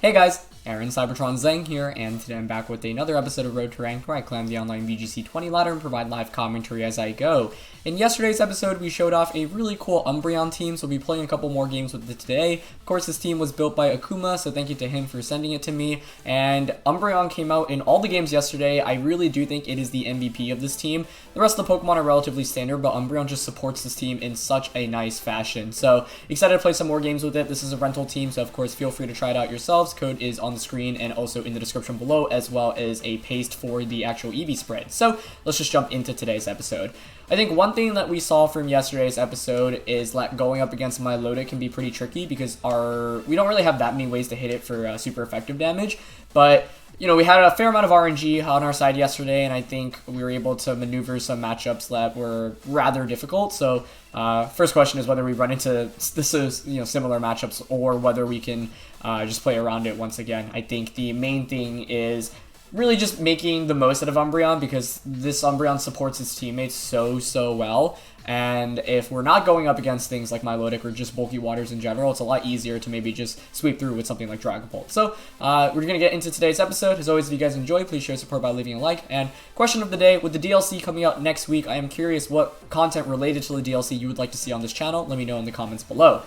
Hey guys, Aaron Cybertron Zeng here, and today I'm back with another episode of Road to Rank where I climb the online VGC 20 ladder and provide live commentary as I go. In yesterday's episode, we showed off a really cool Umbreon team, so we'll be playing a couple more games with it today. Of course, this team was built by Akuma, so thank you to him for sending it to me. And Umbreon came out in all the games yesterday. I really do think it is the MVP of this team. The rest of the Pokemon are relatively standard, but Umbreon just supports this team in such a nice fashion. So, excited to play some more games with it. This is a rental team, so of course, feel free to try it out yourselves. Code is on the screen and also in the description below, as well as a paste for the actual EV spread. So, let's just jump into today's episode. I think one thing that we saw from yesterday's episode is that going up against Milotic can be pretty tricky because we don't really have that many ways to hit it for super effective damage. But, you know, we had a fair amount of RNG on our side yesterday, and I think we were able to maneuver some matchups that were rather difficult. So, first question is whether we run into similar matchups or whether we can just play around it once again. I think the main thing is really just making the most out of Umbreon because this Umbreon supports its teammates so well. And if we're not going up against things like Milotic or just bulky waters in general, it's a lot easier to maybe just sweep through with something like Dragon Bolt. So we're going to get into today's episode. As always, if you guys enjoy, please show support by leaving a like. And question of the day, with the DLC coming out next week, I am curious what content related to the DLC you would like to see on this channel. Let me know in the comments below.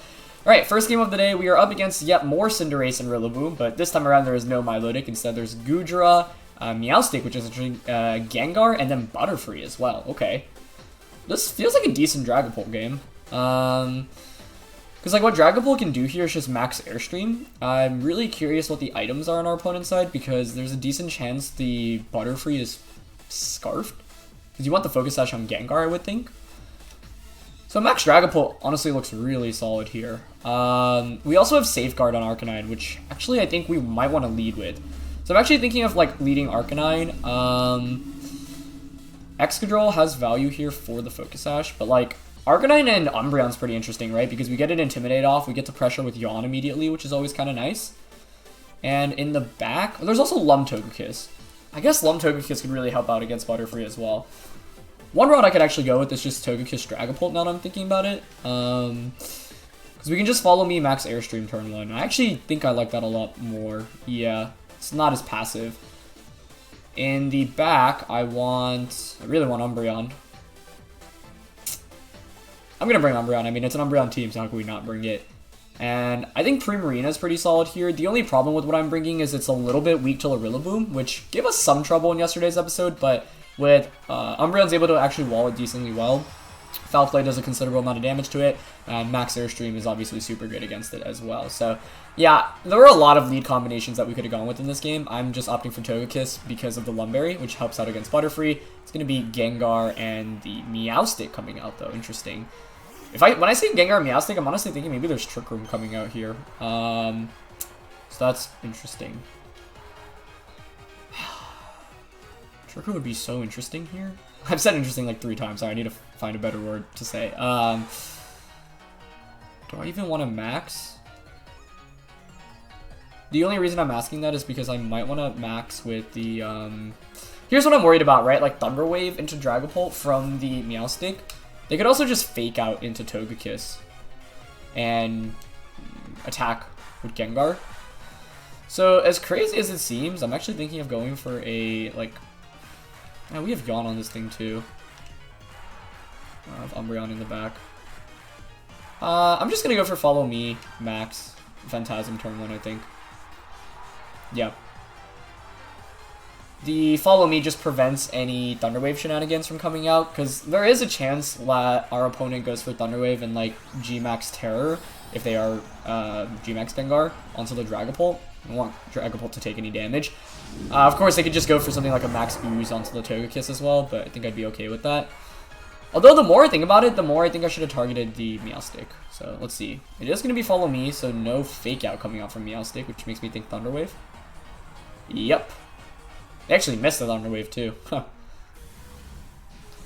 Alright, first game of the day, we are up against yet more Cinderace and Rillaboom, but this time around there is no Milotic. Instead, there's Goodra, Meowstic, which is actually Gengar, and then Butterfree as well. Okay. This feels like a decent Dragon Bolt game. Because like what Dragon Bolt can do here is just max Airstream. I'm really curious what the items are on our opponent's side because there's a decent chance the Butterfree is Scarfed. Because you want the Focus Sash on Gengar, I would think. So Max Dragon Bolt honestly looks really solid here. We also have Safeguard on Arcanine, which actually I think we might want to lead with. So I'm actually thinking of like leading Arcanine. Excadrill has value here for the Focus Sash, but like Arcanine and Umbreon's pretty interesting, right? Because we get an Intimidate off, we get to pressure with Yawn immediately, which is always kind of nice. And in the back, there's also Lum Togekiss. I guess Lum Togekiss could really help out against Butterfree as well. One route I could actually go with is just Togekiss Dragapult now that I'm thinking about it. Because we can just follow me max Airstream turn 1. I actually think I like that a lot more. Yeah, it's not as passive. In the back, I really want Umbreon. I'm going to bring Umbreon. I mean, it's an Umbreon team, so how can we not bring it? And I think Primarina is pretty solid here. The only problem with what I'm bringing is it's a little bit weak to the Rillaboom, which gave us some trouble in yesterday's episode, but with Umbreon's able to actually wall it decently well. Foul Play does a considerable amount of damage to it, and Max Airstream is obviously super good against it as well. So, yeah, there were a lot of lead combinations that we could have gone with in this game. I'm just opting for Togekiss because of the Lumberry, which helps out against Butterfree. It's going to be Gengar and the Meowstic coming out, though. Interesting. When I say Gengar and Meowstic, I'm honestly thinking maybe there's Trick Room coming out here. So that's interesting. Trick Room would be so interesting here. I've said interesting like 3 times. Sorry, I need to find a better word to say. Do I even want to max? The only reason I'm asking that is because I might want to max with the... Here's what I'm worried about, right? Like Thunder Wave into Dragapult from the Meowstic. They could also just fake out into Togekiss and attack with Gengar. So as crazy as it seems, I'm actually thinking of going for a like... Yeah, we have Yawn on this thing too. I have Umbreon in the back. I'm just gonna go for Follow Me, Max, Phantasm turn 1, I think. Yeah. The Follow Me just prevents any Thunder Wave shenanigans from coming out, because there is a chance that our opponent goes for Thunder Wave and like G-Max Terror, if they are G-Max Gengar, onto the Dragapult. I don't want Dragapult to take any damage. Of course, they could just go for something like a Max Ooze onto the Togekiss as well, but I think I'd be okay with that. Although, the more I think about it, the more I think I should have targeted the Meowstic. So, let's see. It is going to be Follow Me, so no Fake Out coming out from Meowstic, which makes me think Thunder Wave. Yep. They actually missed the Thunder Wave, too. Huh.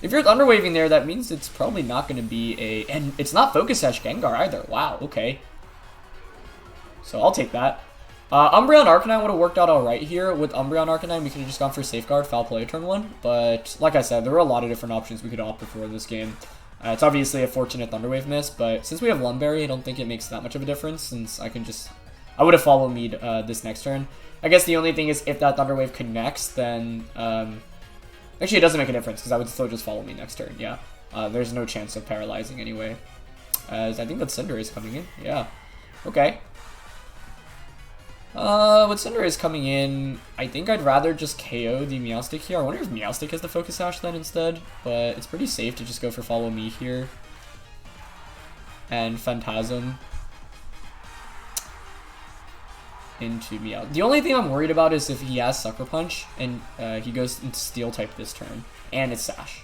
If you're Thunder Waving there, that means it's probably not going to be a... And it's not Focus Sash Gengar either. Wow, okay. So, I'll take that. Umbreon Arcanine would have worked out alright here. With Umbreon Arcanine, we could have just gone for Safeguard, Foul Play turn 1. But, like I said, there were a lot of different options we could opt for in this game. It's obviously a fortunate Thunder Wave miss, but since we have Lumberry, I don't think it makes that much of a difference, since I can just I would have followed me this next turn. I guess the only thing is if that Thunder Wave connects, then... actually, it doesn't make a difference, because I would still just follow me next turn, yeah. There's no chance of paralyzing anyway. As I think that Cinderace coming in, yeah. Okay. With Cinderace coming in, I think I'd rather just KO the Meowstic here. I wonder if Meowstic has the Focus Sash then instead, but it's pretty safe to just go for Follow Me here. And Phantasm into Meow. The only thing I'm worried about is if he has Sucker Punch and he goes into Steel type this turn, and it's Sash.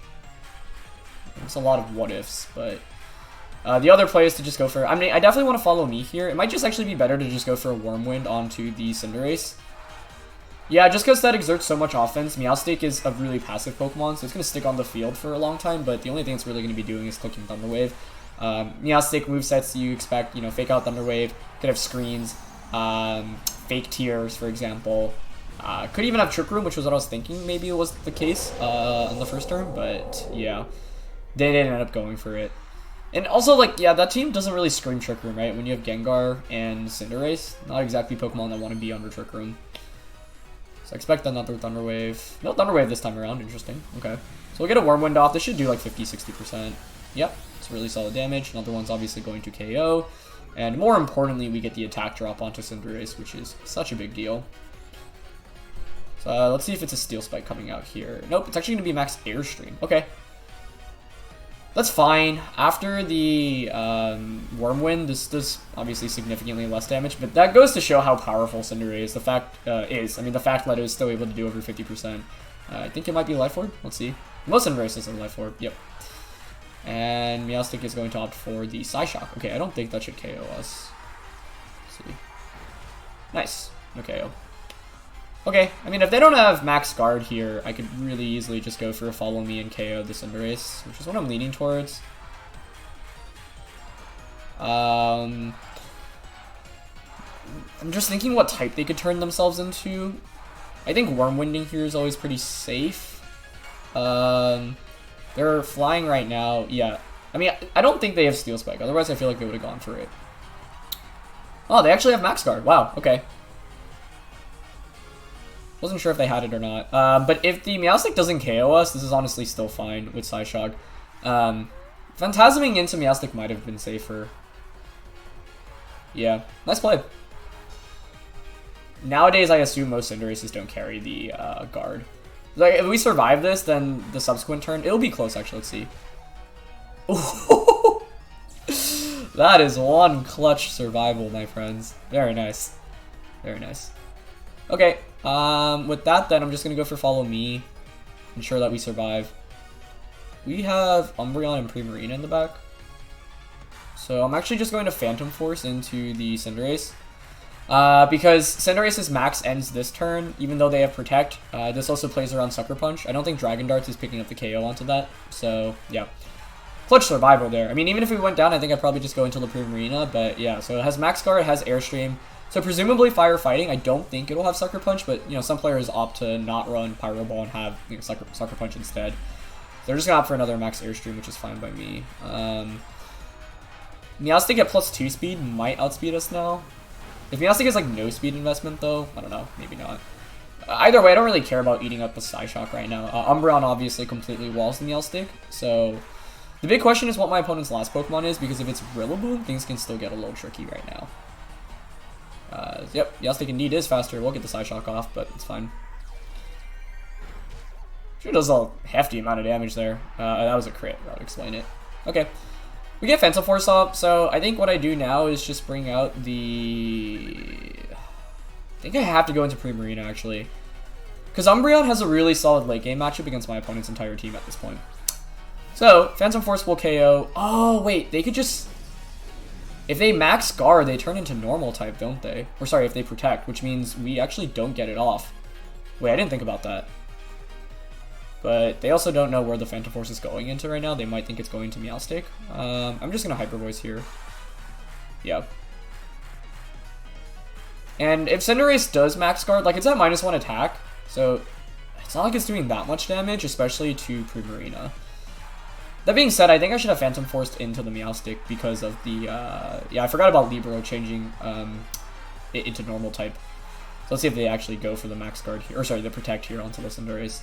It's a lot of what ifs, but the other play is to just go for... I mean, I definitely want to follow me here. It might just actually be better to just go for a Wormwind onto the Cinderace. Yeah, just because that exerts so much offense. Meowstic is a really passive Pokemon, so it's going to stick on the field for a long time, but the only thing it's really going to be doing is clicking Thunder Wave. Meowstic movesets you expect, you know, Fake Out Thunder Wave, could have Screens, Fake Tears, for example. Could even have Trick Room, which was what I was thinking maybe it was the case on the first turn, but yeah. They didn't end up going for it. And also, like, yeah, that team doesn't really scream Trick Room, right? When you have Gengar and Cinderace, not exactly Pokemon that want to be under Trick Room. So I expect another Thunder Wave. No Thunder Wave this time around, interesting. Okay. So we'll get a Wormwind off. This should do like 50-60%. Yep, it's really solid damage. Another one's obviously going to KO. And more importantly, we get the attack drop onto Cinderace, which is such a big deal. So let's see if it's a Steel Spike coming out here. Nope, it's actually going to be Max Airstream. Okay. That's fine. After the Wormwind, this does obviously significantly less damage, but that goes to show how powerful Cinderace is. The fact that it was still able to do over 50%. I think it might be Life Orb. Let's see. Most Cinderaces are Life Orb. Yep. And Meowstic is going to opt for the Psyshock. Okay, I don't think that should KO us. Let's see. Nice. No KO. Okay, I mean, if they don't have Max Guard here, I could really easily just go for a Follow Me and KO the Cinderace, which is what I'm leaning towards. I'm just thinking what type they could turn themselves into. I think Wormwinding here is always pretty safe. They're flying right now. Yeah, I mean, I don't think they have Steel Spike. Otherwise, I feel like they would have gone for it. Oh, they actually have Max Guard. Wow, okay. Wasn't sure if they had it or not. But if the Meowstic doesn't KO us, this is honestly still fine with Psyshock. Phantasming into Meowstic might have been safer. Yeah, nice play. Nowadays, I assume most Cinderaces don't carry the guard. Like, if we survive this, then the subsequent turn, it'll be close, actually. Let's see. Ooh. That is one clutch survival, my friends. Very nice. Very nice. Okay, with that, then, I'm just going to go for Follow Me. Ensure that we survive. We have Umbreon and Primarina in the back. So I'm actually just going to Phantom Force into the Cinderace. Because Cinderace's max ends this turn, even though they have Protect. This also plays around Sucker Punch. I don't think Dragon Darts is picking up the KO onto that. So, yeah. Clutch survival there. I mean, even if we went down, I think I'd probably just go into the Primarina. But, yeah, so it has Max Guard, it has Airstream. So, presumably Fire Fighting. I don't think it'll have Sucker Punch, but, you know, some players opt to not run Pyro Ball and have, you know, Sucker Punch instead. So they're just going to opt for another Max Airstream, which is fine by me. Meowstic at +2 speed might outspeed us now. If Meowstic is like no speed investment though, I don't know, maybe not. Either way, I don't really care about eating up the Psyshock right now. Umbreon obviously completely walls the Meowstic, so the big question is what my opponent's last Pokemon is, because if it's Rillaboom, things can still get a little tricky right now. Yep, Meowstic indeed is faster. We'll get the Psyshock off, but it's fine. Sure does a hefty amount of damage there. That was a crit, that would explain it. Okay. We get Phantom Force up, so I think what I do now is just bring out the... I think I have to go into Primarina, actually. Because Umbreon has a really solid late game matchup against my opponent's entire team at this point. So, Phantom Force will KO. Oh, wait, they could just... If they max Guard, they turn into normal type, don't they? Or sorry, if they Protect, which means we actually don't get it off. Wait, I didn't think about that. But they also don't know where the Phantom Force is going into right now. They might think it's going to Meowstic. I'm just going to Hyper Voice here. Yeah. And if Cinderace does Max Guard, like, it's at -1 attack. So it's not like it's doing that much damage, especially to Primarina. That being said, I think I should have Phantom Forced into the Meowstic because of the... yeah, I forgot about Libero changing it into normal type. So let's see if they actually go for the max guard here, or sorry, the protect here onto the Cinderace.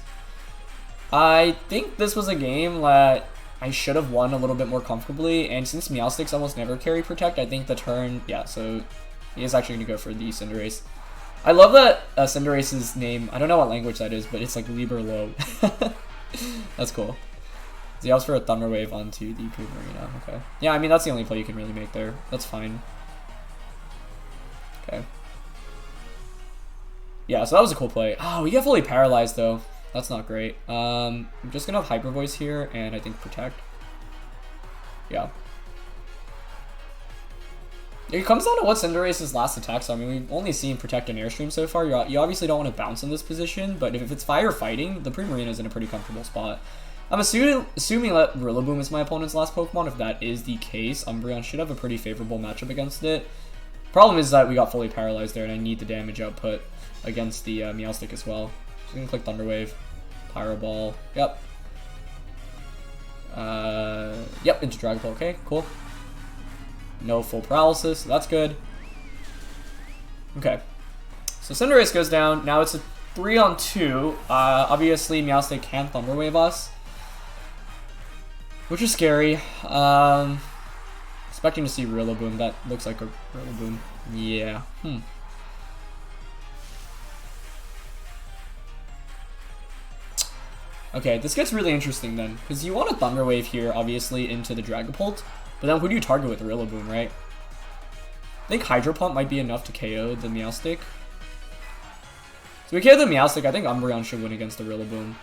I think this was a game that I should have won a little bit more comfortably, and since Meowstics almost never carry protect, I think the turn, yeah, so he is actually going to go for the Cinderace. I love that Cinderace's name, I don't know what language that is, but it's like Liberlo. That's cool. So he opts for a Thunder Wave onto the Primarina, okay. Yeah, I mean, that's the only play you can really make there. That's fine. Okay. Yeah, so that was a cool play. Oh, we get fully paralyzed, though. That's not great. I'm just going to have Hyper Voice here, and I think Protect. Yeah. It comes down to what Cinderace's last attacks are. I mean, we've only seen Protect and Airstream so far. You obviously don't want to bounce in this position, but if it's Fire Fighting, the Primarina is in a pretty comfortable spot. I'm assuming that Rillaboom is my opponent's last Pokemon. If that is the case, Umbreon should have a pretty favorable matchup against it. Problem is that we got fully paralyzed there, and I need the damage output against the Meowstic as well. So I'm going to click Thunder Wave, Pyro Ball, yep. Yep, into Dragon Ball, okay, cool. No full paralysis, so that's good. Okay, so Cinderace goes down. Now it's a 3-on-2. Obviously, Meowstic can Thunder Wave us, which is scary. Expecting to see Rillaboom. That looks like a Rillaboom. Yeah. Okay, this gets really interesting then, because you want a Thunder Wave here, obviously, into the Dragapult, but then who do you target with Rillaboom, right? I think Hydro Pump might be enough to KO the Meowstic. So we KO the Meowstic, I think Umbreon should win against the Rillaboom.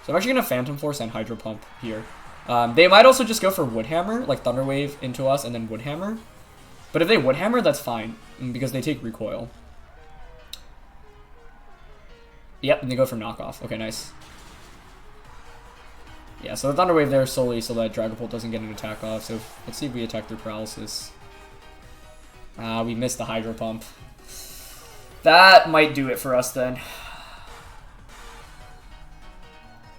So I'm actually going to Phantom Force and Hydro Pump here. They might also just go for Wood Hammer, like Thunder Wave into us and then Wood Hammer. But if they Wood Hammer, that's fine, because they take Recoil. Yep, and they go for Knockoff. Okay, nice. Yeah, so the Thunder Wave there solely so that Dragapult doesn't get an attack off. So let's see if we attack through Paralysis. We missed the Hydro Pump. That might do it for us then.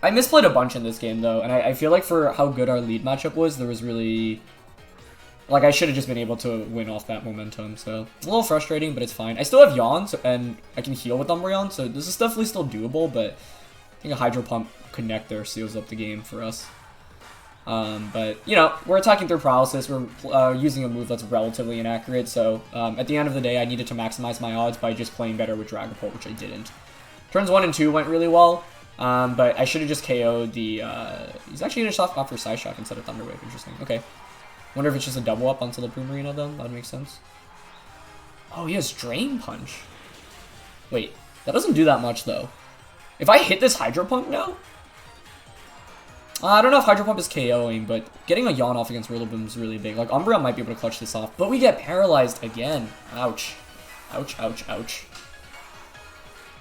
I misplayed a bunch in this game though, and I feel like for how good our lead matchup was, there was really... Like, I should have just been able to win off that momentum, so... It's a little frustrating, but it's fine. I still have Yawn, so, and I can heal with Umbreon, so this is definitely still doable, but... I think a Hydro Pump Connect there seals up the game for us. But, you know, we're attacking through Paralysis, we're using a move that's relatively inaccurate, so... at the end of the day, I needed to maximize my odds by just playing better with Dragapult, which I didn't. Turns 1 and 2 went really well, but I should have just KO'd the... He's actually going to opt for Psy Shock instead of Thunder Wave, interesting, okay. Wonder if it's just a double up onto the Primarina then? That would make sense. Oh, he has Drain Punch. Wait, that doesn't do that much though. If I hit this Hydro Pump now? I don't know if Hydro Pump is KOing, but getting a Yawn off against Rillaboom is really big. Like, Umbreon might be able to clutch this off, but we get paralyzed again. Ouch. Ouch, ouch, ouch.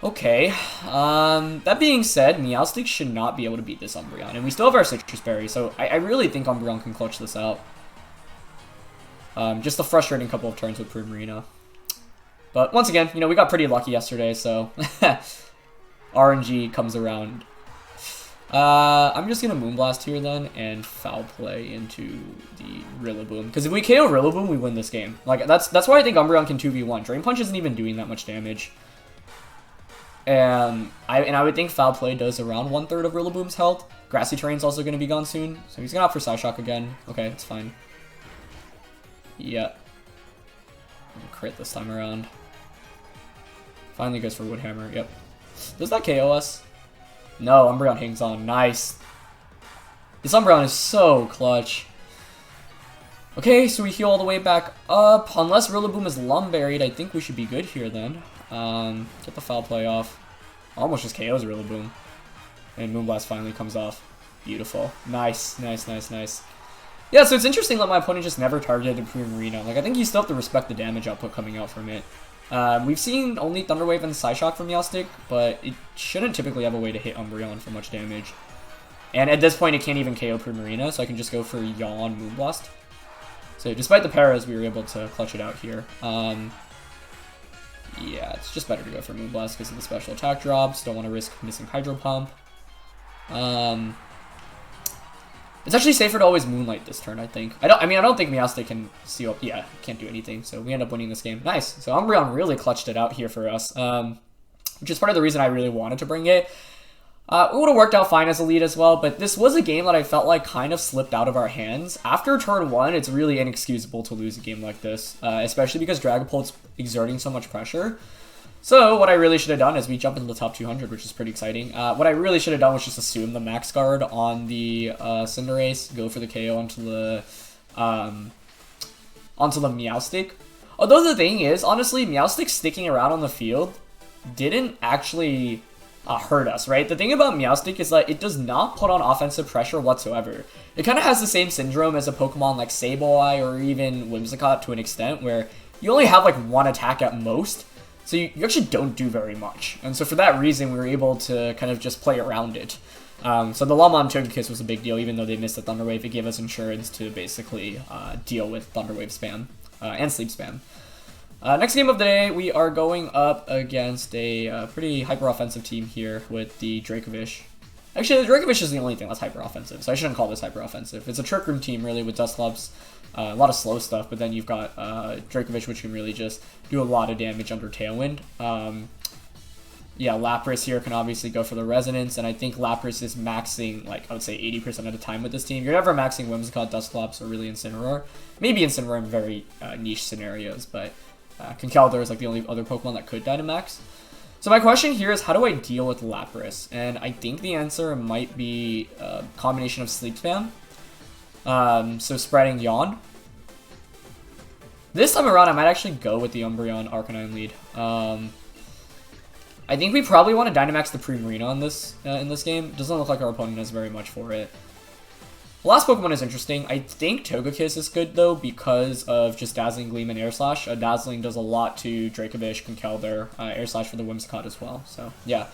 Okay, that being said, Meowstic should not be able to beat this Umbreon, and we still have our Citrus Berry, so I really think Umbreon can clutch this out. Just a frustrating couple of turns with Primarina. But once again, you know, we got pretty lucky yesterday, so RNG comes around. I'm just going to Moonblast here then and Foul Play into the Rillaboom. Because if we KO Rillaboom, we win this game. Like, that's why I think Umbreon can 2v1. Drain Punch isn't even doing that much damage. And I would think Foul Play does around 1/3 of Rillaboom's health. Grassy Terrain's also going to be gone soon, so he's going to opt for Psy Shock again. Okay, it's fine. Yeah. Crit this time around. Finally goes for Wood Hammer, yep. Does that KO us? No, Umbreon hangs on. Nice. This Umbreon is so clutch. Okay, so we heal all the way back up. Unless Rillaboom is Lumburied, I think we should be good here then. Get the Foul Play off. Almost just KOs Rillaboom. And Moonblast finally comes off. Beautiful. Nice, nice, nice, nice. Yeah, so it's interesting that my opponent just never targeted Primarina. Like, I think you still have to respect the damage output coming out from it. We've seen only Thunder Wave and Psy Shock from Meowstic, but it shouldn't typically have a way to hit Umbreon for much damage. And at this point, it can't even KO Primarina, so I can just go for Yawn Moonblast. So despite the paras, we were able to clutch it out here. Yeah, it's just better to go for Moonblast because of the special attack drops. Don't want to risk missing Hydro Pump. This It's actually safer to always Moonlight this turn, I think. I don't think Meowstic can seal up. Yeah, can't do anything. So we end up winning this game. Nice. So Umbreon really clutched it out here for us, which is part of the reason I really wanted to bring it. It would have worked out fine as a lead as well, but this was a game that I felt like kind of slipped out of our hands. After turn 1, it's really inexcusable to lose a game like this, especially because Dragapult's exerting so much pressure. So what I really should have done is we jump into the top 200, which is pretty exciting. What I really should have done was just assume the max guard on the Cinderace, go for the KO onto the Meowstic. Although the thing is, honestly, Meowstic sticking around on the field didn't actually hurt us, right? The thing about Meowstic is that it does not put on offensive pressure whatsoever. It kind of has the same syndrome as a Pokemon like Sableye or even Whimsicott to an extent, where you only have like one attack at most. So you actually don't do very much. And so for that reason, we were able to kind of just play around it. So the Lama and Togekiss was a big deal, even though they missed the Thunder Wave. It gave us insurance to basically deal with Thunder Wave spam and Sleep spam. Next game of the day, we are going up against a pretty hyper-offensive team here with the Dracovish. Actually, the Dracovish is the only thing that's hyper-offensive, so I shouldn't call this hyper-offensive. It's a Trick Room team, really, with Dusclops. A lot of slow stuff, but then you've got Dracovish, which can really just do a lot of damage under Tailwind. Yeah, Lapras here can obviously go for the Resonance, and I think Lapras is maxing, like, I would say 80% of the time with this team. You're never maxing Whimsicott, Dusclops, or really Incineroar. Maybe Incineroar in very niche scenarios, but Conkeldurr is like the only other Pokemon that could Dynamax. So my question here is, how do I deal with Lapras? And I think the answer might be a combination of Sleep Spam. So spreading Yawn. This time around, I might actually go with the Umbreon Arcanine lead. I think we probably want to Dynamax the Primarina in this game. It doesn't look like our opponent has very much for it. The last Pokemon is interesting. I think Togekiss is good, though, because of just Dazzling Gleam and Air Slash. Dazzling does a lot to Dracovish, Conkeldurr, Air Slash for the Whimsicott as well. So, yeah.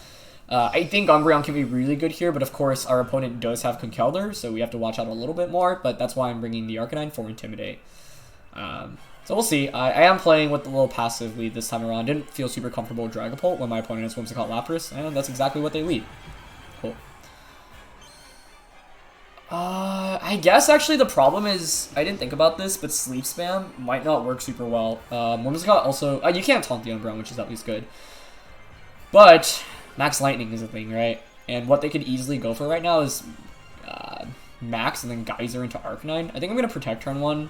I think Umbreon can be really good here, but of course our opponent does have Conkeldurr, so we have to watch out a little bit more, but that's why I'm bringing the Arcanine for Intimidate. So we'll see. I am playing with the little passive lead this time around. Didn't feel super comfortable with Dragapult when my opponent has Whimsicott Lapras, and that's exactly what they lead. Cool. I guess actually the problem is, I didn't think about this, but Sleep Spam might not work super well. Whimsicott also, you can't taunt the Umbreon, which is at least good. But Max Lightning is a thing, right? And what they could easily go for right now is Max and then Geyser into Arcanine. I think I'm going to Protect turn 1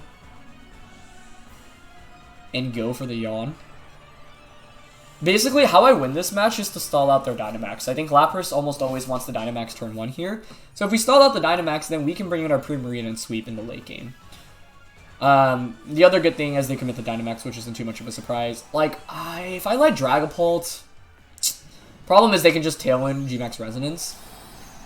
and go for the Yawn. Basically, how I win this match is to stall out their Dynamax. I think Lapras almost always wants the Dynamax turn 1 here. So if we stall out the Dynamax, then we can bring in our Primarina and sweep in the late game. The other good thing is they commit the Dynamax, which isn't too much of a surprise. Like, if I let Dragapult... Problem is they can just Tailwind G-Max Resonance.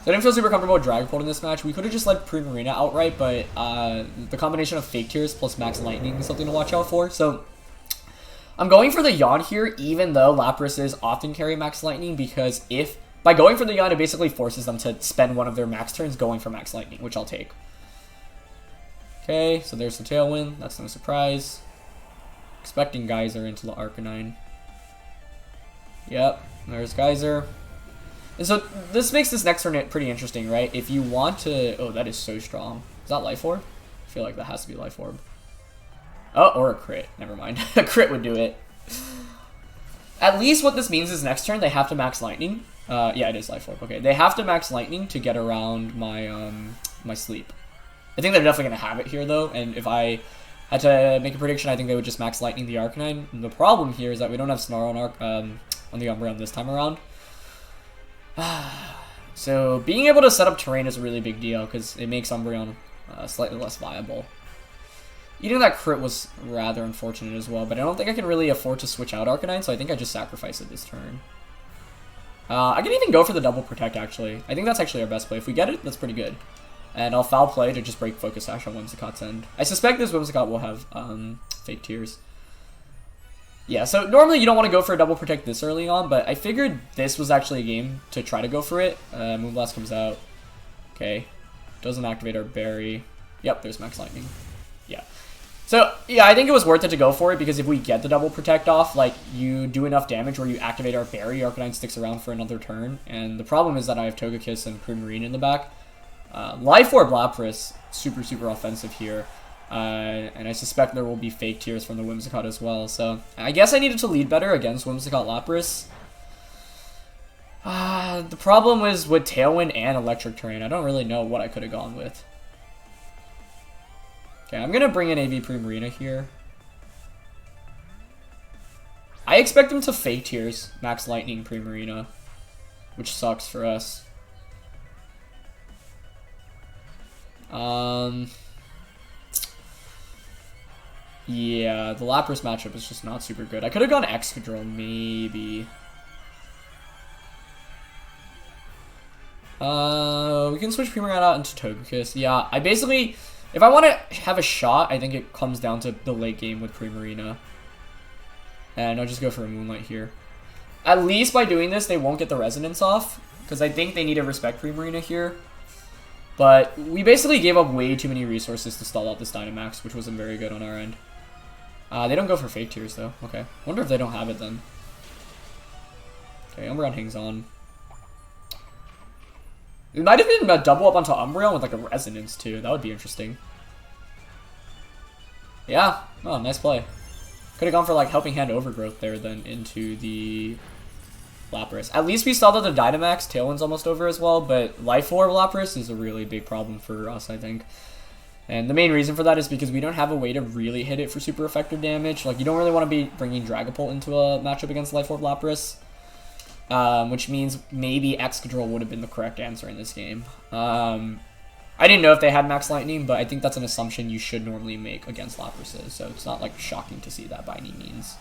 So I didn't feel super comfortable with Dragapult in this match. We could have just led Primarina outright, but the combination of Fake Tears plus Max Lightning is something to watch out for. So I'm going for the Yawn here, even though Laprases often carry Max Lightning, because by going for the Yawn, it basically forces them to spend one of their max turns going for Max Lightning, which I'll take. Okay, so there's the Tailwind. That's no surprise. Expecting Geyser into the Arcanine. Yep, there's Geyser. And so this makes this next turn pretty interesting, right? If you want to... Oh, that is so strong. Is that Life Orb? I feel like that has to be Life Orb. Oh, or a crit. Never mind. A crit would do it. At least what this means is next turn they have to Max Lightning. Yeah, it is Life Orb. Okay, they have to Max Lightning to get around my my Sleep. I think they're definitely going to have it here, though. And if I had to make a prediction, I think they would just Max Lightning the Arcanine. And the problem here is that we don't have Snarl on the Umbreon this time around. So being able to set up terrain is a really big deal because it makes Umbreon slightly less viable. Eating that crit was rather unfortunate as well, but I don't think I can really afford to switch out Arcanine, so I think I just sacrifice it this turn. I can even go for the double protect, actually. I think that's actually our best play. If we get it, that's pretty good. And I'll foul play to just break Focus Sash on Whimsicott's end. I suspect this Whimsicott will have Fake Tears. Yeah, so normally you don't want to go for a double protect this early on, but I figured this was actually a game to try to go for it. Moonblast comes out. Okay. Doesn't activate our berry. Yep, there's Max Lightning. Yeah. So, yeah, I think it was worth it to go for it, because if we get the double protect off, like, you do enough damage where you activate our berry, Arcanine sticks around for another turn, and the problem is that I have Togekiss and Primarina in the back. Life Orb Lapras, super offensive here. And I suspect there will be fake tears from the Whimsicott as well. So I guess I needed to lead better against Whimsicott Lapras. The problem was with Tailwind and Electric Terrain. I don't really know what I could have gone with. Okay, I'm going to bring in AV Primarina here. I expect him to fake tears, Max Lightning Primarina, which sucks for us. Yeah, the Lapras matchup is just not super good. I could have gone Excadrill, maybe. We can switch Primarina out into Togekiss. Yeah, I basically, if I want to have a shot, I think it comes down to the late game with Primarina. And I'll just go for a Moonlight here. At least by doing this, they won't get the Resonance off, because I think they need to respect Primarina here. But we basically gave up way too many resources to stall out this Dynamax, which wasn't very good on our end. They don't go for Fake Tears, though. Okay. Wonder if they don't have it, then. Okay, Umbreon hangs on. It might have been a double up onto Umbreon with, like, a Resonance, too. That would be interesting. Yeah. Oh, nice play. Could have gone for, like, Helping Hand Overgrowth there, then, into the Lapras. At least we saw that the Dynamax Tailwind's almost over as well, but Life Orb Lapras is a really big problem for us, I think. And the main reason for that is because we don't have a way to really hit it for super effective damage. Like, you don't really want to be bringing Dragapult into a matchup against Life Orb Lapras. Which means maybe Excadrill would have been the correct answer in this game. I didn't know if they had Max Lightning, but I think that's an assumption you should normally make against Laprases, so it's not, like, shocking to see that by any means.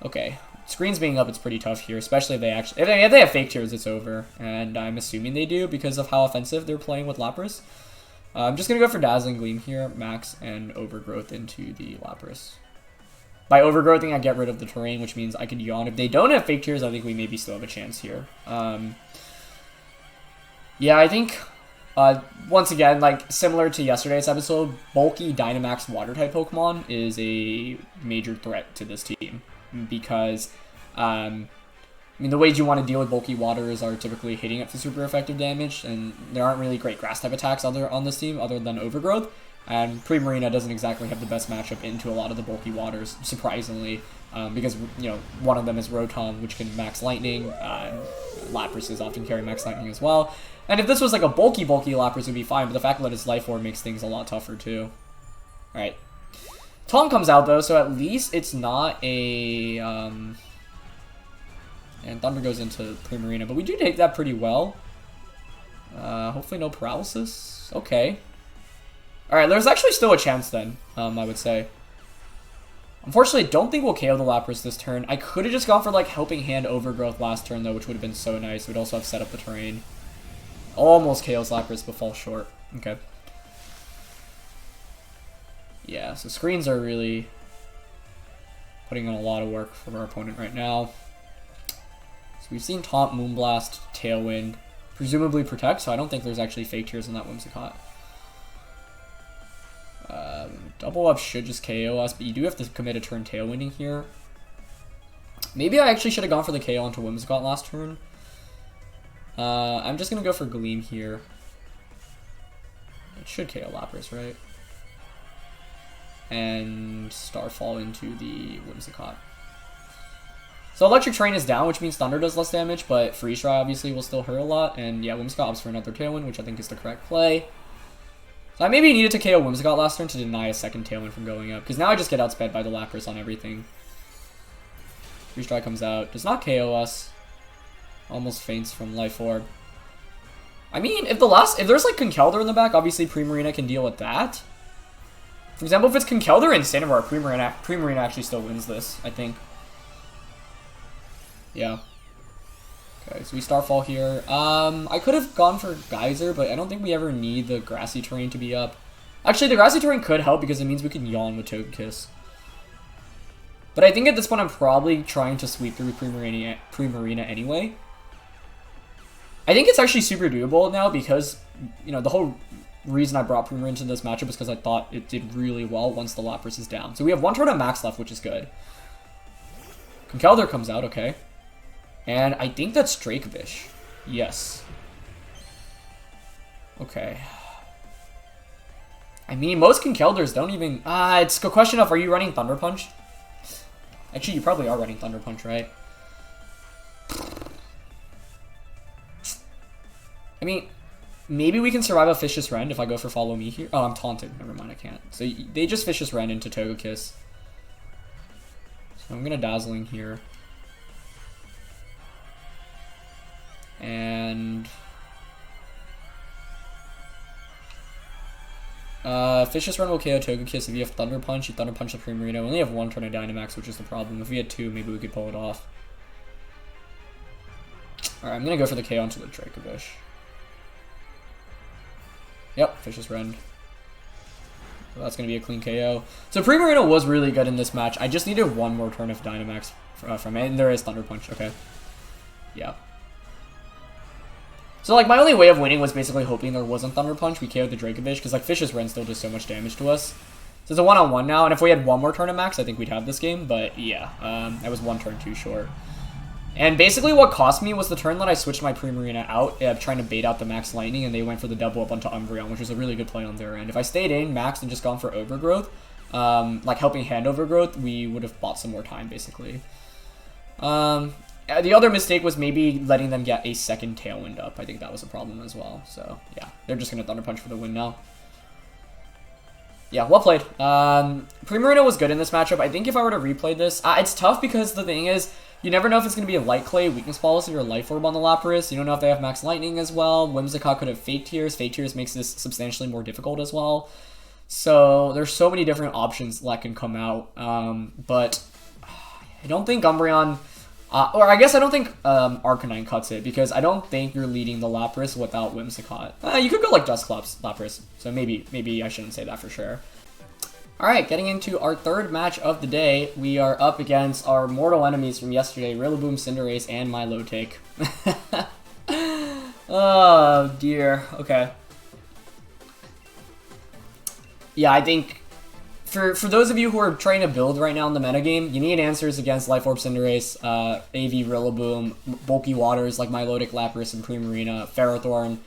Okay. Screens being up, it's pretty tough here, especially if they actually... If they have Fake Tears, it's over. And I'm assuming they do because of how offensive they're playing with Lapras. I'm just going to go for Dazzling Gleam here, Max, and Overgrowth into the Lapras. By Overgrowthing, I get rid of the terrain, which means I could Yawn. If they don't have Fake Tears, I think we maybe still have a chance here. Yeah, I think... once again, like, similar to yesterday's episode, bulky Dynamax Water-type Pokemon is a major threat to this team. Because, I mean, the ways you want to deal with bulky waters are typically hitting it for super effective damage, and there aren't really great grass-type attacks on this team other than Overgrowth, and Primarina doesn't exactly have the best matchup into a lot of the bulky waters, surprisingly, because, you know, one of them is Rotom, which can Max Lightning, Laprases often carry Max Lightning as well, and if this was like a bulky Lapras, it would be fine, but the fact that it's Life Orb makes things a lot tougher, too. Alright. Tom comes out, though, so at least it's not a... And Thunder goes into Primarina, but we do take that pretty well. Hopefully no paralysis. Okay. Alright, there's actually still a chance then, I would say. Unfortunately, don't think we'll KO the Lapras this turn. I could have just gone for, like, Helping Hand Overgrowth last turn, though, which would have been so nice. We'd also have set up the terrain. Almost KOs Lapras, but falls short. Okay. Yeah, so screens are really putting in a lot of work from our opponent right now. So we've seen Taunt, Moonblast, Tailwind, presumably Protect, so I don't think there's actually Fake Tears in that Whimsicott. Double up should just KO us, but you do have to commit a turn Tailwinding here. Maybe I actually should have gone for the KO onto Whimsicott last turn. I'm just going to go for Gleam here. It should KO Lapras, right? And Starfall into the Whimsicott. So Electric Terrain is down, which means Thunder does less damage, but Freeze Dry obviously will still hurt a lot. And yeah, Whimsicott opts for another Tailwind, which I think is the correct play. So I maybe needed to KO Whimsicott last turn to deny a second Tailwind from going up, because now I just get outsped by the Lapras on everything. Freeze Dry comes out, does not KO us. Almost faints from Life Orb. I mean, if there's like Conkeldurr in the back, obviously Primarina can deal with that. For example, if it's Conkeldurr and Cinnamoroar, Primarina actually still wins this, I think. Yeah. Okay, so we Starfall here. I could have gone for Geyser, but I don't think we ever need the Grassy Terrain to be up. Actually, the Grassy Terrain could help because it means we can Yawn with Togekiss. But I think at this point I'm probably trying to sweep through Primarina anyway. I think it's actually super doable now because, you know, the whole reason I brought Primarina into this matchup is because I thought it did really well once the Lapras is down. So we have one turn of Max left, which is good. Conkeldurr comes out, okay. And I think that's Dracovish. Yes. Okay. I mean, most Kinkelders don't even... it's a question of, are you running Thunder Punch? Actually, you probably are running Thunder Punch, right? I mean, maybe we can survive a Vicious Rend if I go for Follow Me here. Oh, I'm taunted. Never mind, I can't. So they just Vicious Rend into Togekiss. So I'm gonna Dazzling here. And... Vicious Rend will KO Togekiss. If you have Thunder Punch, you Thunder Punch the Primarina. We only have one turn of Dynamax, which is the problem. If we had two, maybe we could pull it off. Alright, I'm gonna go for the KO onto the Dracovish. Yep, Vicious Rend. So that's going to be a clean KO. So Primarina was really good in this match. I just needed one more turn of Dynamax from it. And there is Thunder Punch. Okay. Yeah. So, like, my only way of winning was basically hoping there wasn't Thunder Punch. We KO'd the Dracovish, because, like, Vicious Rend still does so much damage to us. So it's a one-on-one now, and if we had one more turn of Max, I think we'd have this game. But, yeah, I was one turn too short. And basically what cost me was the turn that I switched my Primarina out, trying to bait out the Max Lightning, and they went for the double up onto Umbreon, which was a really good play on their end. If I stayed in Max and just gone for Overgrowth, like Helping Hand Overgrowth, we would have bought some more time, basically. The other mistake was maybe letting them get a second Tailwind up. I think that was a problem as well. So, yeah, they're just going to Thunder Punch for the win now. Yeah, well played. Primarina was good in this matchup. I think if I were to replay this, it's tough because the thing is, you never know if it's going to be a Light Clay, Weakness Policy, or Life Orb on the Lapras. You don't know if they have Max Lightning as well. Whimsicott could have Fake Tears. Fake Tears makes this substantially more difficult as well. So there's so many different options that can come out. But I don't think Umbreon... or I guess I don't think Arcanine cuts it, because I don't think you're leading the Lapras without Whimsicott. You could go like Dusclops Lapras, so maybe I shouldn't say that for sure. Alright, getting into our third match of the day, we are up against our mortal enemies from yesterday, Rillaboom, Cinderace, and Milotic. Oh dear, okay. Yeah, I think for those of you who are trying to build right now in the metagame, you need answers against Life Orb Cinderace, AV Rillaboom, bulky waters like Milotic, Lapras, and Primarina, Ferrothorn,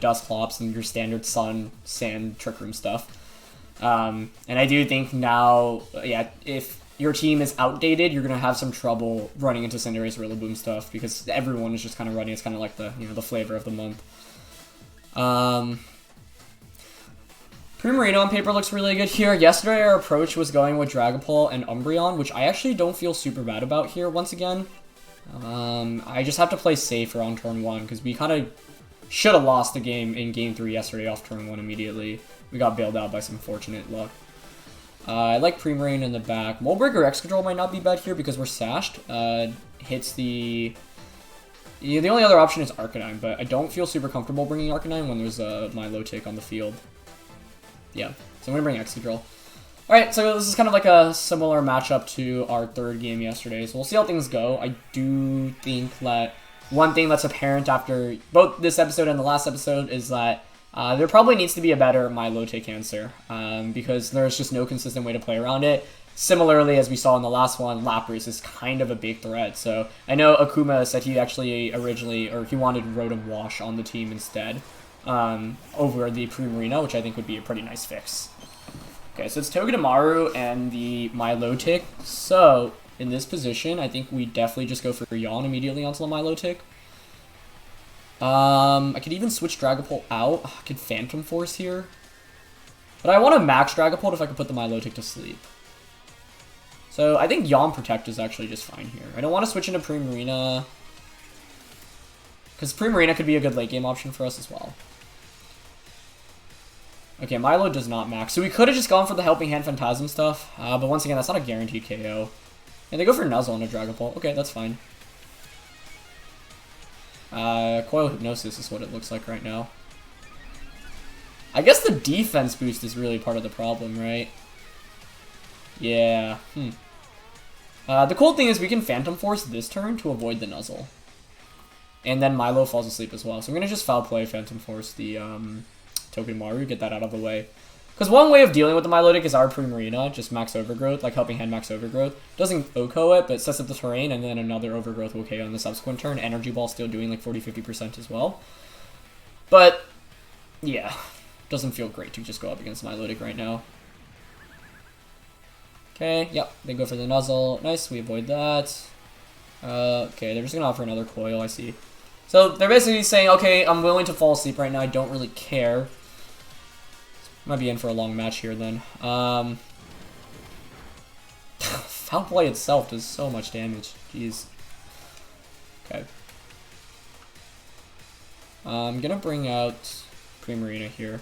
Dusclops, and your standard Sun, Sand, Trick Room stuff. And I do think now, yeah, if your team is outdated, you're going to have some trouble running into Cinderace Rillaboom stuff, because everyone is just kind of running. It's kind of like the, the flavor of the month. Primarina on paper looks really good here. Yesterday our approach was going with Dragapult and Umbreon, which I actually don't feel super bad about here once again. I just have to play safer on turn 1, because we kind of should have lost the game in game 3 yesterday off turn 1 immediately. We got bailed out by some fortunate luck. I like Primarina in the back. Molebreak or X-Control might not be bad here because we're sashed. Hits the... Yeah, the only other option is Arcanine, but I don't feel super comfortable bringing Arcanine when there's a Milotic on the field. Yeah, so I'm going to bring X-Control. Alright, so this is kind of like a similar matchup to our third game yesterday, so we'll see how things go. I do think that one thing that's apparent after both this episode and the last episode is that there probably needs to be a better Milotic answer, because there's just no consistent way to play around it. Similarly, as we saw in the last one, Lapras is kind of a big threat. So I know Akuma said he actually originally, or he wanted Rotom Wash on the team instead, over the Primarina, which I think would be a pretty nice fix. Okay, so it's Togedemaru and the Milotic. So in this position, I think we definitely just go for Yawn immediately onto the Milotic. I could even switch Dragapult out. I could Phantom Force here. But I want to max Dragapult if I could put the Milotic to sleep. So I think Yawn Protect is actually just fine here. I don't want to switch into Primarina, because Primarina could be a good late game option for us as well. Okay, Milo does not max. So we could have just gone for the Helping Hand Phantasm stuff. But once again, that's not a guaranteed KO. And they go for Nuzzle on a Dragapult. Okay, that's fine. Coil Hypnosis is what it looks like right now. I guess the defense boost is really part of the problem, right? Yeah. The cool thing is we can Phantom Force this turn to avoid the Nuzzle. And then Milo falls asleep as well. So I'm going to just foul play Phantom Force the Togedemaru, get that out of the way. Because one way of dealing with the Milotic is our Primarina, just max Overgrowth, like Helping Hand max Overgrowth. Doesn't OHKO it, but sets up the terrain, and then another Overgrowth will KO on the subsequent turn. Energy Ball still doing like 40-50% as well. But Yeah, doesn't feel great to just go up against Milotic right now. Okay, yep, they go for the Nuzzle. Nice, we avoid that. Okay, they're just gonna offer another Coil, I see. So they're basically saying, okay, I'm willing to fall asleep right now, I don't really care. Might be in for a long match here then. Foul Play itself does so much damage, jeez. Okay. I'm gonna bring out Primarina here.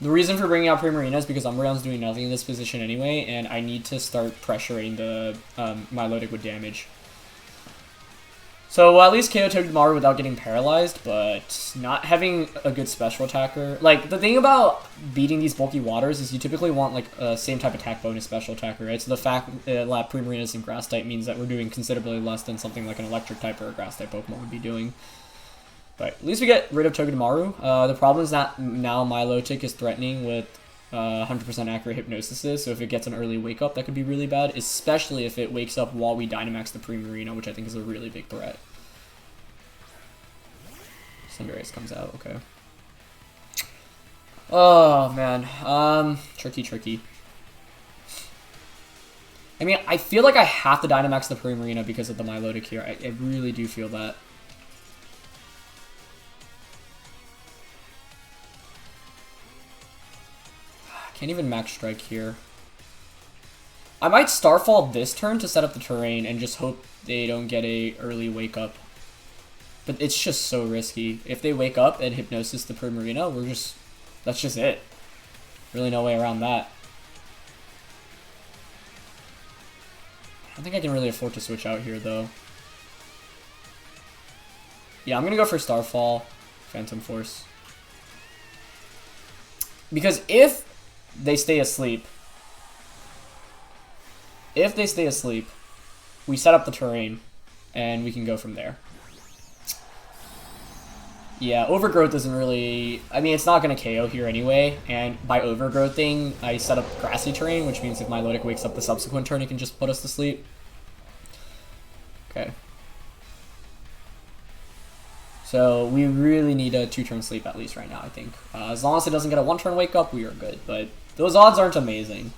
The reason for bringing out Primarina is because Umbreon's doing nothing in this position anyway, and I need to start pressuring the Milotic with damage. So, at least KO Togedemaru without getting paralyzed, but not having a good special attacker. Like, the thing about beating these bulky waters is you typically want, like, a same type attack bonus special attacker, right? So the fact that Primarina's in Grass type means that we're doing considerably less than something like an Electric type or a Grass type Pokemon would be doing. But at least we get rid of Togedemaru. The problem is that now Milotic is threatening with 100% accurate Hypnosises, so if it gets an early wake up, that could be really bad, especially if it wakes up while we Dynamax the Primarina, which I think is a really big threat. Cinderace comes out, okay. Oh, man. Tricky. I mean, I feel like I have to Dynamax the Primarina because of the Milotic here. I really do feel that. Can't even Max Strike here. I might Starfall this turn to set up the terrain and just hope they don't get a early wake up. But it's just so risky. If they wake up and Hypnosis the Primarina, that's just it. Really no way around that. I don't think I can really afford to switch out here though. Yeah, I'm gonna go for Starfall, Phantom Force. Because if they stay asleep, we set up the terrain, and we can go from there. Yeah, Overgrowth isn't really... I mean, it's not going to KO here anyway, and by Overgrowthing, I set up Grassy Terrain, which means if Milotic wakes up the subsequent turn, it can just put us to sleep. Okay. So we really need a 2-turn sleep at least right now, I think. As long as it doesn't get a 1-turn wake up, we are good, but those odds aren't amazing.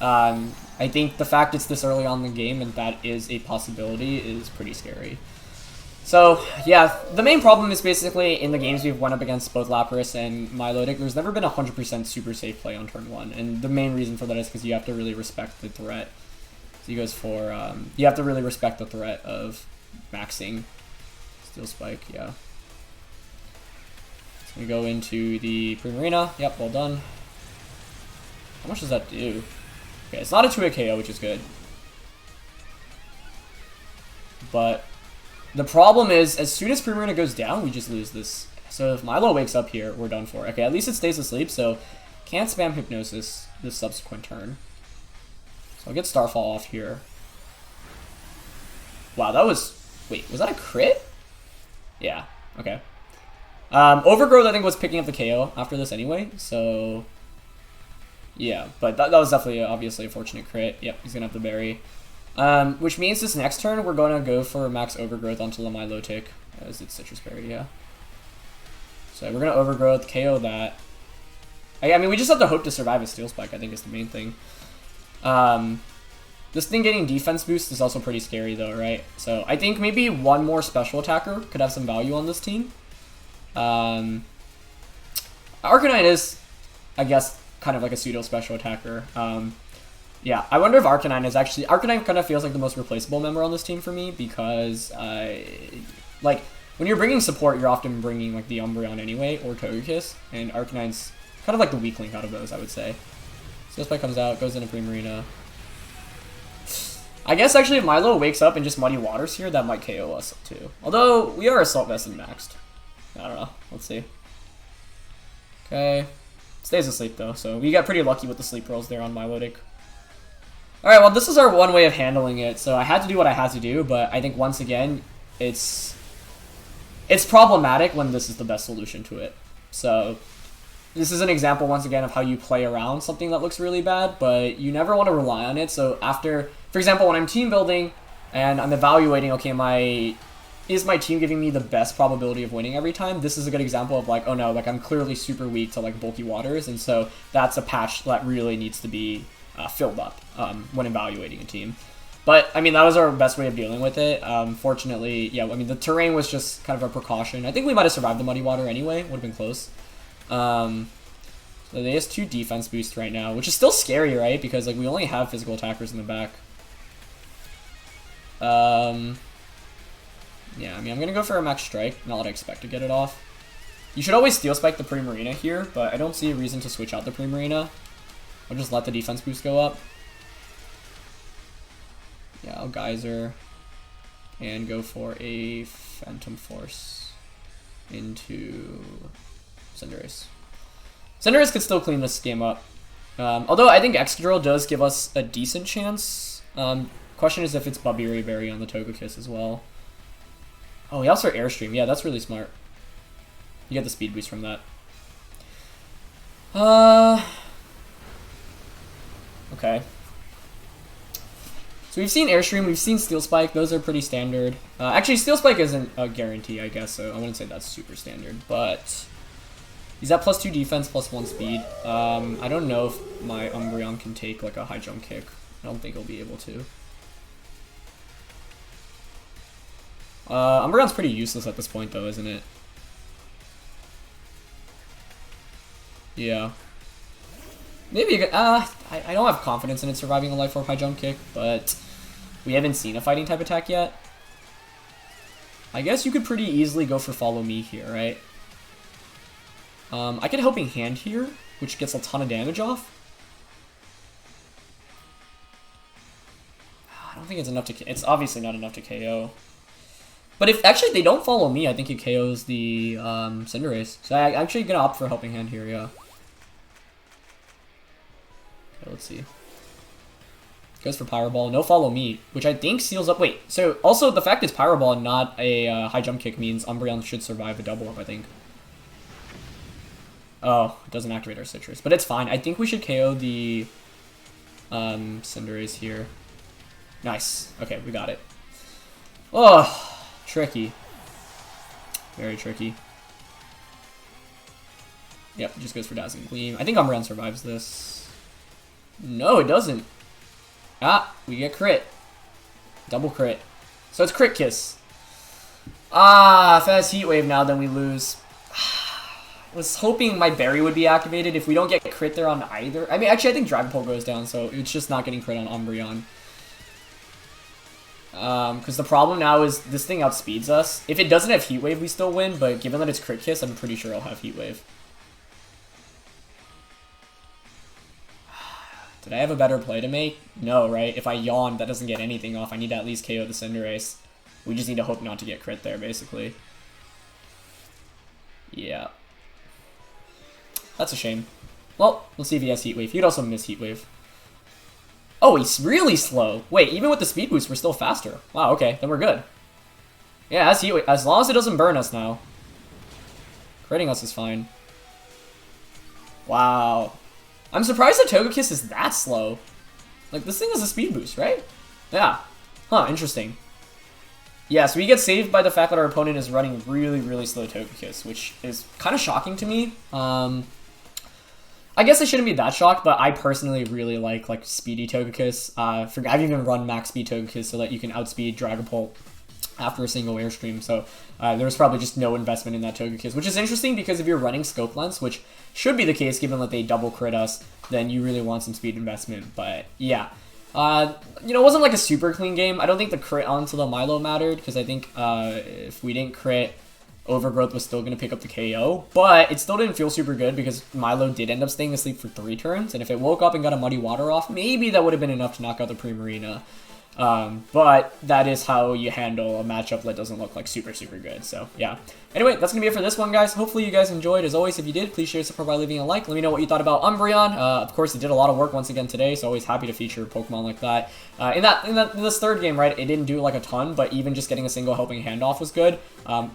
I think the fact it's this early on in the game and that is a possibility is pretty scary. So, yeah, the main problem is basically in the games we've went up against both Lapras and Milotic, there's never been a 100% super safe play on turn 1, and the main reason for that is because you have to really respect the threat. So he goes for, you have to really respect the threat of maxing Steel Spike, yeah. So we go into the Primarina, yep, well done. How much does that do? Okay, it's not a 2-hit KO, which is good. But the problem is, as soon as Primarina goes down, we just lose this. So if Milo wakes up here, we're done for. Okay, at least it stays asleep, so can't spam Hypnosis this subsequent turn. So I'll get Starfall off here. Wow, that was... Wait, was that a crit? Yeah, okay. Overgrowth, I think, was picking up the KO after this anyway, so... Yeah, but that was definitely, obviously, a fortunate crit. Yep, he's gonna have the berry. Which means this next turn, we're going to go for Max Overgrowth onto the Milotic, as it's Citrus Berry, yeah. So we're going to Overgrowth, KO that. I mean, we just have to hope to survive a Steel Spike, I think is the main thing. This thing getting defense boost is also pretty scary, though, right? So I think maybe one more special attacker could have some value on this team. Arcanine is, I guess, kind of like a pseudo special attacker. Yeah, I wonder if Arcanine is actually... Arcanine kind of feels like the most replaceable member on this team for me because, like, when you're bringing support, you're often bringing, like, the Umbreon anyway, or Togekiss, and Arcanine's kind of like the weak link out of those, I would say. Steel Spike comes out, goes into Primarina. I guess, actually, if Milo wakes up and just Muddy Waters here, that might KO us, too. Although, we are Assault Vested maxed. I don't know. Let's see. Okay. Stays asleep, though, so we got pretty lucky with the sleep rolls there on Milotic. Alright, well, this is our one way of handling it, so I had to do what I had to do, but I think, once again, it's problematic when this is the best solution to it. So, this is an example, once again, of how you play around something that looks really bad, but you never want to rely on it. So after, for example, when I'm team building, and I'm evaluating, okay, is my team giving me the best probability of winning every time? This is a good example of like, oh no, like I'm clearly super weak to like bulky waters, and so that's a patch that really needs to be filled up when evaluating a team. But I mean, that was our best way of dealing with it. Fortunately, yeah, I mean the terrain was just kind of a precaution. I think we might have survived the muddy water anyway. Would have been close. So they has 2 defense boosts right now, which is still scary, right? Because like we only have physical attackers in the back. Yeah, I mean, I'm going to go for a max strike. Not that I expect to get it off. You should always steel spike the Primarina here, but I don't see a reason to switch out the Primarina. I'll just let the defense boost go up. Yeah, I'll Geyser and go for a Phantom Force into Cinderace. Cinderace could still clean this game up. Although I think Excadrill does give us a decent chance. Question is if it's Babiri Berry on the Togekiss as well. Oh, he also Airstream. Yeah, that's really smart. You get the speed boost from that. Okay. So we've seen Airstream, we've seen Steel Spike. Those are pretty standard. Actually, Steel Spike isn't a guarantee, I guess, so I wouldn't say that's super standard. But he's at +2 defense, +1 speed. I don't know if my Umbreon can take like a high jump kick. I don't think he'll be able to. Umbreon's pretty useless at this point, though, isn't it? Yeah. Maybe you could, I don't have confidence in it surviving a Life Orb high jump kick, but we haven't seen a fighting type attack yet. I guess you could pretty easily go for Follow Me here, right? I could Helping Hand here, which gets a ton of damage off. I don't think it's enough to... It's obviously not enough to KO. But if actually they don't follow me, I think it KOs the Cinderace. So I'm actually going to opt for Helping Hand here, yeah. Okay, let's see. Goes for Pyro Ball. No Follow Me, which I think seals up... Wait, so also the fact it's Pyro Ball and not a high jump kick means Umbreon should survive a double up, I think. Oh, it doesn't activate our Citrus, but it's fine. I think we should KO the Cinderace here. Nice. Okay, we got it. Oh, tricky. Very tricky. Yep, just goes for Dazzling Gleam. I think Umbreon survives this. No, it doesn't. Ah, we get crit. Double crit. So it's Crit Kiss. Ah, if it has Heat Wave now, then we lose. I was hoping my Berry would be activated if we don't get crit there on either. I mean, actually, I think Dragon Pulse goes down, so it's just not getting crit on Umbreon. Because the problem now is this thing outspeeds us. If it doesn't have Heat Wave, we still win, but given that it's Crit Kiss, I'm pretty sure I'll have Heat Wave. Did I have a better play to make? No, right? If I yawn, that doesn't get anything off. I need to at least KO the Cinderace. We just need to hope not to get crit there, basically. Yeah. That's a shame. Well, let's see if he has Heat Wave. He'd also miss Heat Wave. Oh, he's really slow. Wait, even with the speed boost, we're still faster. Wow, okay, then we're good. Yeah, that's Heat Wave. As long as it doesn't burn us now. Critting us is fine. Wow. I'm surprised the Togekiss is that slow. Like, this thing has a speed boost, right? Yeah. Huh, interesting. Yeah, so we get saved by the fact that our opponent is running really, really slow Togekiss, which is kind of shocking to me. I guess I shouldn't be that shocked, but I personally really like speedy Togekiss. I've even run max speed Togekiss so that you can outspeed Dragapult after a single Airstream, so there was probably just no investment in that Togekiss, which is interesting because if you're running Scope Lens, which should be the case given that they double crit us, then you really want some speed investment, but yeah. You know, it wasn't like a super clean game. I don't think the crit onto the Milo mattered because I think if we didn't crit, Overgrowth was still going to pick up the KO, but it still didn't feel super good because Milo did end up staying asleep for 3 turns, and if it woke up and got a Muddy Water off, maybe that would have been enough to knock out the Primarina. But that is how you handle a matchup that doesn't look like super, super good. So, yeah. Anyway, that's going to be it for this one, guys. Hopefully you guys enjoyed. As always, if you did, please share, support by leaving a like. Let me know what you thought about Umbreon. Of course, it did a lot of work once again today, so always happy to feature Pokemon like that. In this third game, right, it didn't do like a ton, but even just getting a single helping hand off was good.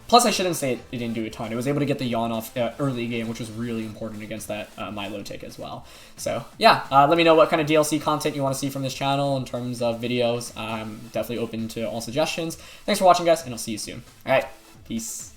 Plus, I shouldn't say it didn't do a ton. It was able to get the yawn off early game, which was really important against that Milo tick as well. So, yeah, let me know what kind of DLC content you want to see from this channel in terms of videos, videos. I'm definitely open to all suggestions. Thanks for watching, guys, and I'll see you soon. All right, peace.